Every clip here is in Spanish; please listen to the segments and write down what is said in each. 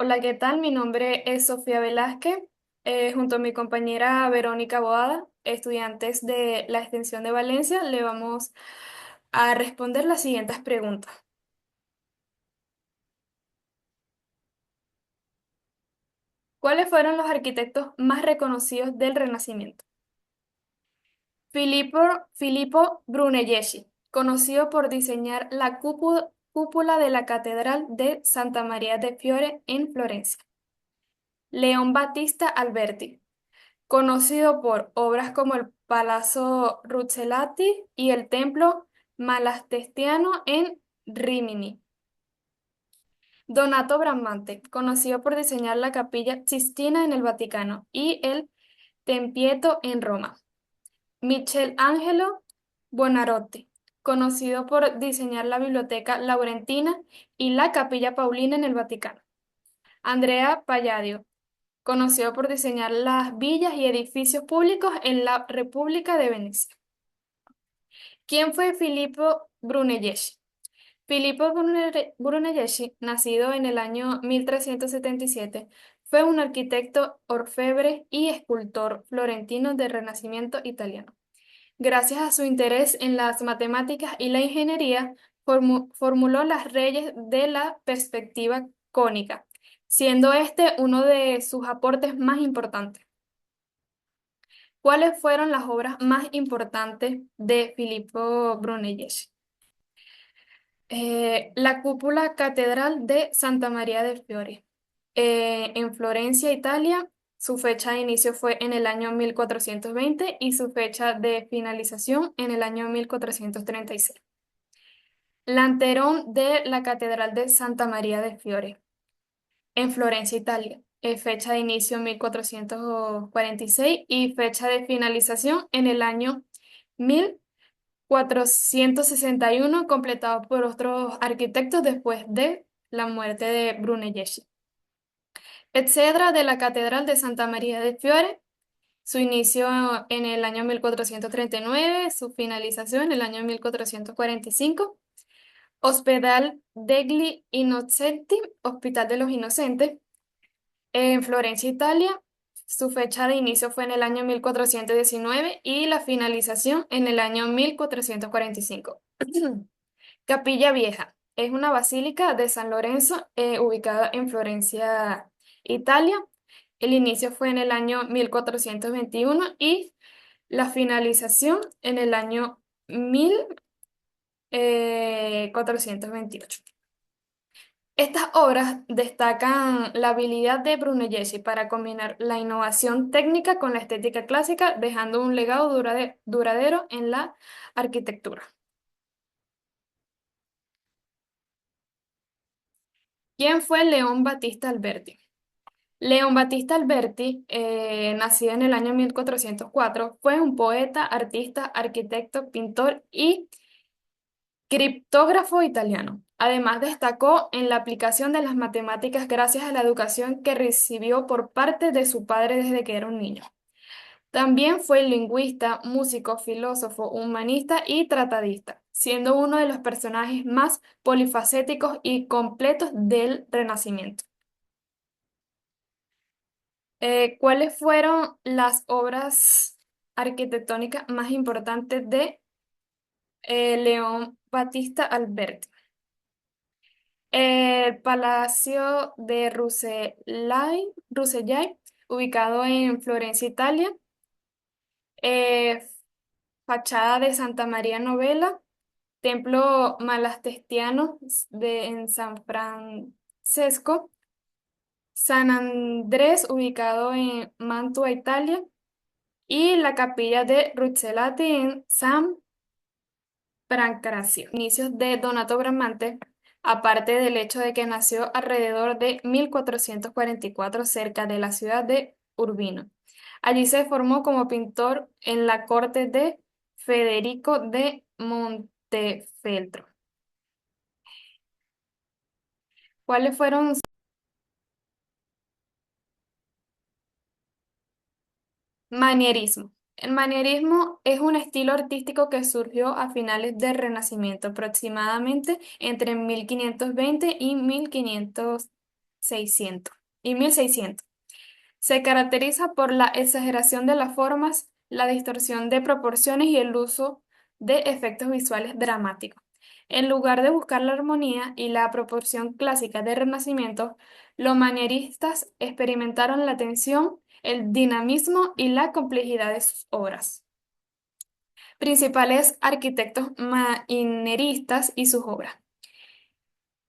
Hola, ¿qué tal? Mi nombre es Sofía Velázquez, junto a mi compañera Verónica Boada, estudiantes de la extensión de Valencia, le vamos a responder las siguientes preguntas. ¿Cuáles fueron los arquitectos más reconocidos del Renacimiento? Filippo, Filippo Brunelleschi, conocido por diseñar la cúpula de la Catedral de Santa María de Fiore en Florencia. León Battista Alberti, conocido por obras como el Palazzo Rucellati y el Templo Malastestiano en Rímini. Donato Bramante, conocido por diseñar la Capilla Sistina en el Vaticano y el Tempietto en Roma. Michelangelo Buonarroti, conocido por diseñar la Biblioteca Laurentina y la Capilla Paulina en el Vaticano. Andrea Palladio, conocido por diseñar las villas y edificios públicos en la República de Venecia. ¿Quién fue Filippo Brunelleschi? Filippo Brunelleschi, nacido en el año 1377, fue un arquitecto, orfebre y escultor florentino del Renacimiento italiano. Gracias a su interés en las matemáticas y la ingeniería, formuló las leyes de la perspectiva cónica, siendo este uno de sus aportes más importantes. ¿Cuáles fueron las obras más importantes de Filippo Brunelleschi? La cúpula catedral de Santa María del Fiore. En Florencia, Italia, su fecha de inicio fue en el año 1420 y su fecha de finalización en el año 1436. Lanterón de la Catedral de Santa María del Fiore, en Florencia, Italia. Fecha de inicio 1446 y fecha de finalización en el año 1461, completado por otros arquitectos después de la muerte de Brunelleschi. Etcétera de la Catedral de Santa María de Fiore, su inicio en el año 1439, su finalización en el año 1445. Hospital degli Innocenti, Hospital de los Inocentes, en Florencia, Italia. Su fecha de inicio fue en el año 1419 y la finalización en el año 1445. Capilla Vieja es una basílica de San Lorenzo ubicada en Florencia, Italia. El inicio fue en el año 1421 y la finalización en el año 1428. Estas obras destacan la habilidad de Brunelleschi para combinar la innovación técnica con la estética clásica, dejando un legado duradero en la arquitectura. ¿Quién fue León Battista Alberti? León Battista Alberti, nacido en el año 1404, fue un poeta, artista, arquitecto, pintor y criptógrafo italiano. Además, destacó en la aplicación de las matemáticas gracias a la educación que recibió por parte de su padre desde que era un niño. También fue lingüista, músico, filósofo, humanista y tratadista, siendo uno de los personajes más polifacéticos y completos del Renacimiento. ¿Cuáles fueron las obras arquitectónicas más importantes de León Battista Alberti? El Palacio de Rucellai, ubicado en Florencia, Italia. Eh, Fachada de Santa María Novella. Templo Malastestiano en San Francesco. San Andrés, ubicado en Mantua, Italia. Y la capilla de Rucellati en San Pancracio. Inicios de Donato Bramante, aparte del hecho de que nació alrededor de 1444 cerca de la ciudad de Urbino. Allí se formó como pintor en la corte de Federico de Montefeltro. ¿Cuáles fueron? Manierismo. El manierismo es un estilo artístico que surgió a finales del Renacimiento, aproximadamente entre 1520 y 1530. 1600 y 1600. Se caracteriza por la exageración de las formas, la distorsión de proporciones y el uso de efectos visuales dramáticos. En lugar de buscar la armonía y la proporción clásica del Renacimiento, los manieristas experimentaron la tensión, el dinamismo y la complejidad de sus obras. Principales arquitectos manieristas y sus obras.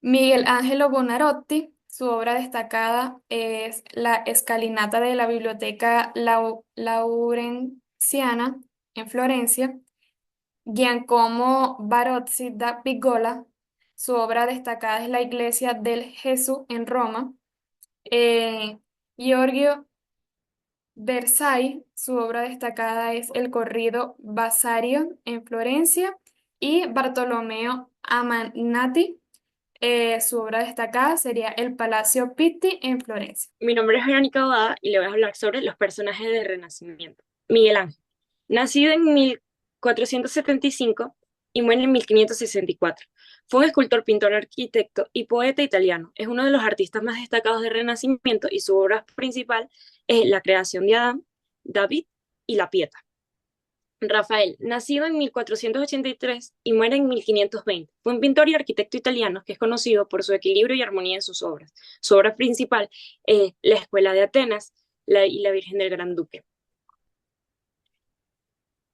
Miguel Ángelo Buonarroti, su obra destacada es la escalinata de la Biblioteca Laurenziana en Florencia. Giacomo Barozzi da Pigola, su obra destacada es la Iglesia del Gesù en Roma. Giorgio Versailles, su obra destacada es el Corrido Vassario en Florencia. Y Bartolomeo Amanati, su obra destacada sería el Palacio Pitti en Florencia. Mi nombre es Verónica Bobada y le voy a hablar sobre los personajes del Renacimiento. Miguel Ángel, nacido en 1475 y muere en 1564. Fue un escultor, pintor, arquitecto y poeta italiano. Es uno de los artistas más destacados del Renacimiento y su obra principal es La creación de Adán, David y La Pietà. Rafael, nacido en 1483 y muere en 1520, fue un pintor y arquitecto italiano que es conocido por su equilibrio y armonía en sus obras. Su obra principal es La Escuela de Atenas y La Virgen del Gran Duque.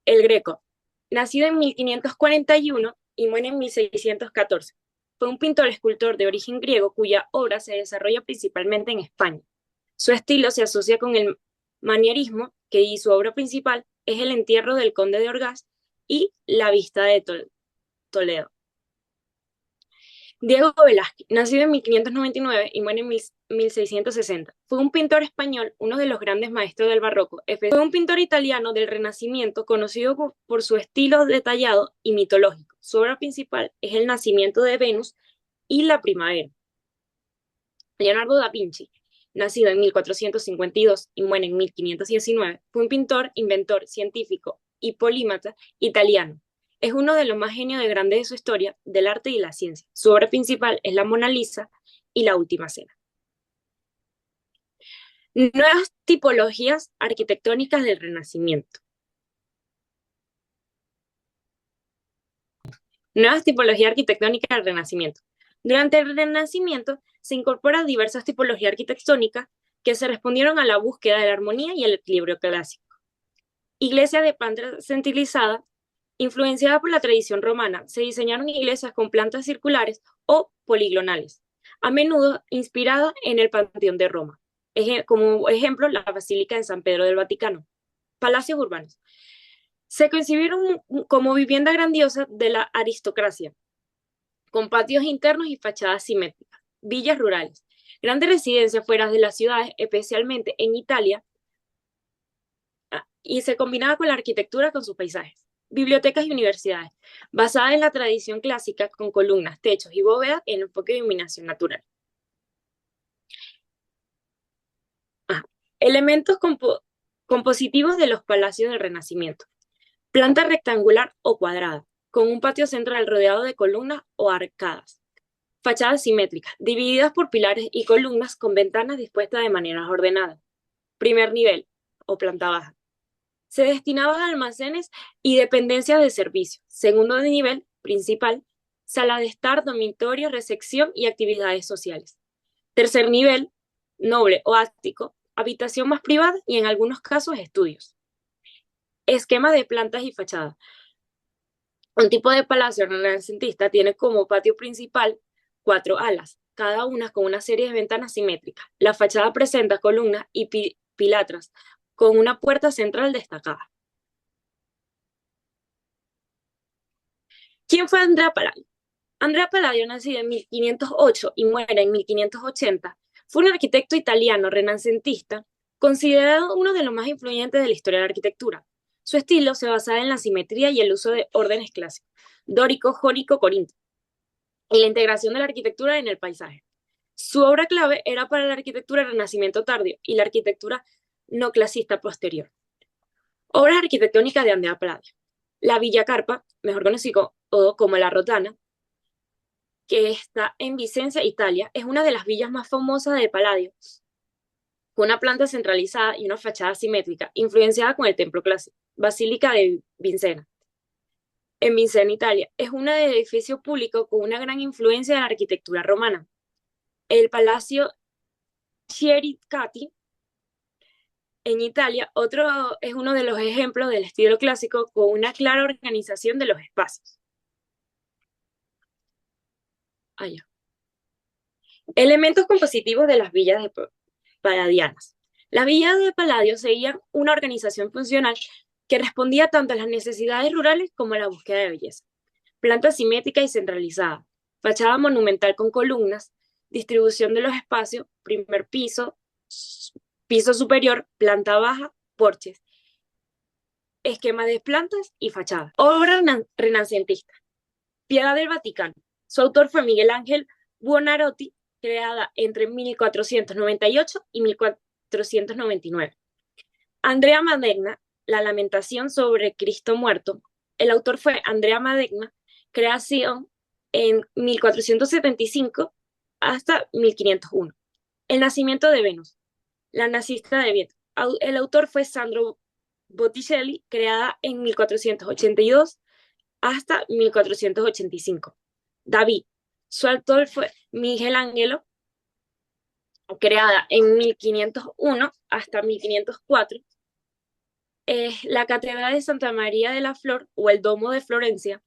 El Greco, nacido en 1541 y muere en 1614, fue un pintor escultor de origen griego cuya obra se desarrolla principalmente en España. Su estilo se asocia con el manierismo, y su obra principal es El entierro del conde de Orgaz y La vista de Toledo. Diego Velázquez, nacido en 1599 y muere en 1660, fue un pintor español, uno de los grandes maestros del barroco. Fue un pintor italiano del Renacimiento conocido por su estilo detallado y mitológico. Su obra principal es El nacimiento de Venus y La primavera. Leonardo da Vinci, nacido en 1452 y muere en 1519, fue un pintor, inventor, científico y polímata italiano. Es uno de los más genios de grandes de su historia, del arte y la ciencia. Su obra principal es La Mona Lisa y La Última Cena. Nuevas tipologías arquitectónicas del Renacimiento. Nuevas tipologías arquitectónicas del Renacimiento. Durante el Renacimiento se incorporan diversas tipologías arquitectónicas que se respondieron a la búsqueda de la armonía y el equilibrio clásico. Iglesia de planta centralizada, influenciada por la tradición romana, se diseñaron iglesias con plantas circulares o poligonales, a menudo inspiradas en el Panteón de Roma. Como ejemplo, la Basílica de San Pedro del Vaticano. Palacios urbanos. Se concibieron como vivienda grandiosa de la aristocracia, con patios internos y fachadas simétricas. Villas rurales. Grandes residencias fuera de las ciudades, especialmente en Italia, y se combinaba con la arquitectura con sus paisajes. Bibliotecas y universidades, basadas en la tradición clásica con columnas, techos y bóvedas en enfoque de iluminación natural. Elementos compositivos de los palacios del Renacimiento. Planta rectangular o cuadrada, con un patio central rodeado de columnas o arcadas. Fachadas simétricas, divididas por pilares y columnas con ventanas dispuestas de manera ordenada. Primer nivel o planta baja. Se destinaban a almacenes y dependencias de servicio. Segundo nivel, principal, sala de estar, dormitorio, recepción y actividades sociales. Tercer nivel, noble o ático, habitación más privada y en algunos casos estudios. Esquema de plantas y fachadas. Un tipo de palacio renacentista tiene como patio principal 4 alas, cada una con una serie de ventanas simétricas. La fachada presenta columnas y pilastras con una puerta central destacada. ¿Quién fue Andrea Palladio? Andrea Palladio, nacido en 1508 y muere en 1580, fue un arquitecto italiano renacentista, considerado uno de los más influyentes de la historia de la arquitectura. Su estilo se basaba en la simetría y el uso de órdenes clásicos, dórico, jónico, corinto, y la integración de la arquitectura en el paisaje. Su obra clave era para la arquitectura del Renacimiento tardío y la arquitectura no clasista posterior. Obras arquitectónicas de Andrea Palladio. La Villa Carpa, mejor conocido como La Rotana, que está en Vicenza, Italia. Es una de las villas más famosas del Palladio, con una planta centralizada y una fachada simétrica, influenciada con el templo clásico. Basílica de Vicenza, en Vicenza, Italia. Es un edificio público con una gran influencia de la arquitectura romana. El Palacio Chiericati, en Italia, es uno de los ejemplos del estilo clásico con una clara organización de los espacios. Allá. Elementos compositivos de las villas palladianas. Las villas de Palladio seguían una organización funcional que respondía tanto a las necesidades rurales como a la búsqueda de belleza. Planta simétrica y centralizada, fachada monumental con columnas, distribución de los espacios, primer piso, piso superior, planta baja, porches, esquema de plantas y fachada. Obra renacentista. Piedad del Vaticano. Su autor fue Miguel Ángel Buonarroti, creada entre 1498 y 1499. Andrea Manegna, La Lamentación sobre Cristo muerto. El autor fue Andrea Manegna, creación en 1475 hasta 1501. El nacimiento de Venus. La nazista de Vietnam. El autor fue Sandro Botticelli, creada en 1482 hasta 1485. David. Su autor fue Miguel Ángelo, creada en 1501 hasta 1504. La Catedral de Santa María de la Flor o el Domo de Florencia.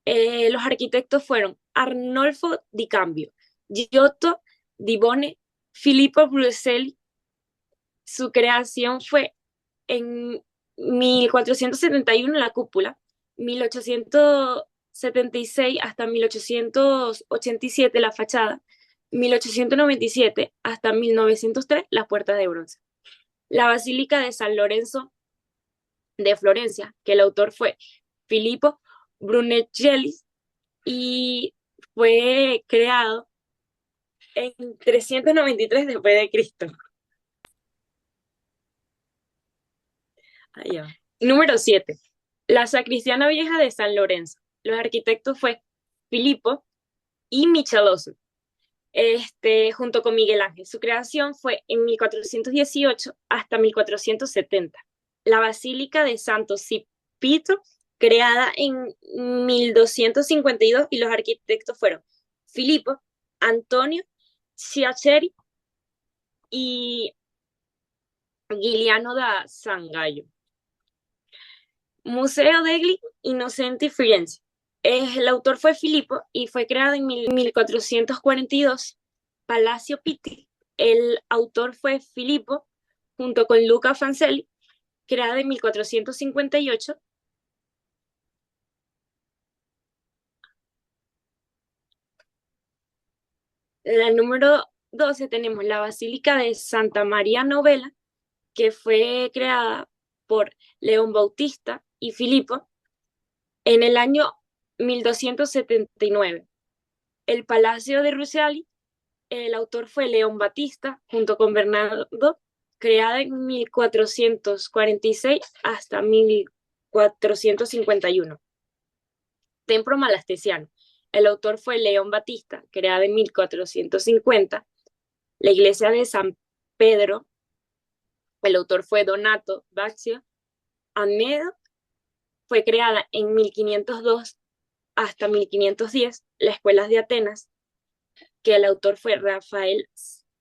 Los arquitectos fueron Arnolfo di Cambio, Giotto di Bone, Filippo Brunelleschi. Su creación fue en 1471 la cúpula, 1876 hasta 1887 la fachada, 1897 hasta 1903 las puertas de bronce. La Basílica de San Lorenzo de Florencia, que el autor fue Filippo Brunelleschi y fue creado en 393 después de Cristo. Allá. Número 7. La Sacristiana Vieja de San Lorenzo. Los arquitectos fue Filippo y Michelozzo, junto con Miguel Ángel. Su creación fue en 1418 hasta 1470. La Basílica de Santo Cipito, creada en 1252, y los arquitectos fueron Filippo, Antonio Chiacheri y Giuliano da Sangallo. Museo degli Innocenti Firenze. El autor fue Filippo y fue creado en 1442. Palacio Pitti. El autor fue Filippo junto con Luca Fancelli, creado en 1458. La número 12 tenemos la Basílica de Santa María Novella, que fue creada por León Bautista y Filippo en el año 1279. El Palacio de Rucellai, el autor fue León Battista, junto con Bernardo, creada en 1446 hasta 1451. Templo Malastesiano, el autor fue León Battista, creada en 1450. La iglesia de San Pedro, el autor fue Donato Baccio Amedo, fue creada en 1502 hasta 1510. La Escuela de Atenas, que el autor fue Rafael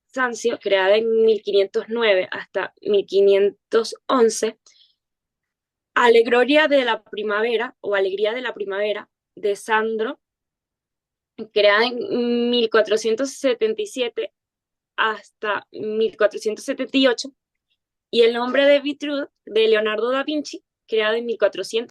Sanzio, creada en 1509 hasta 1511. Alegría de la Primavera o Alegría de la Primavera de Sandro, creada en 1477 hasta 1478. Y El nombre de Vitruve de Leonardo da Vinci, creada en 1400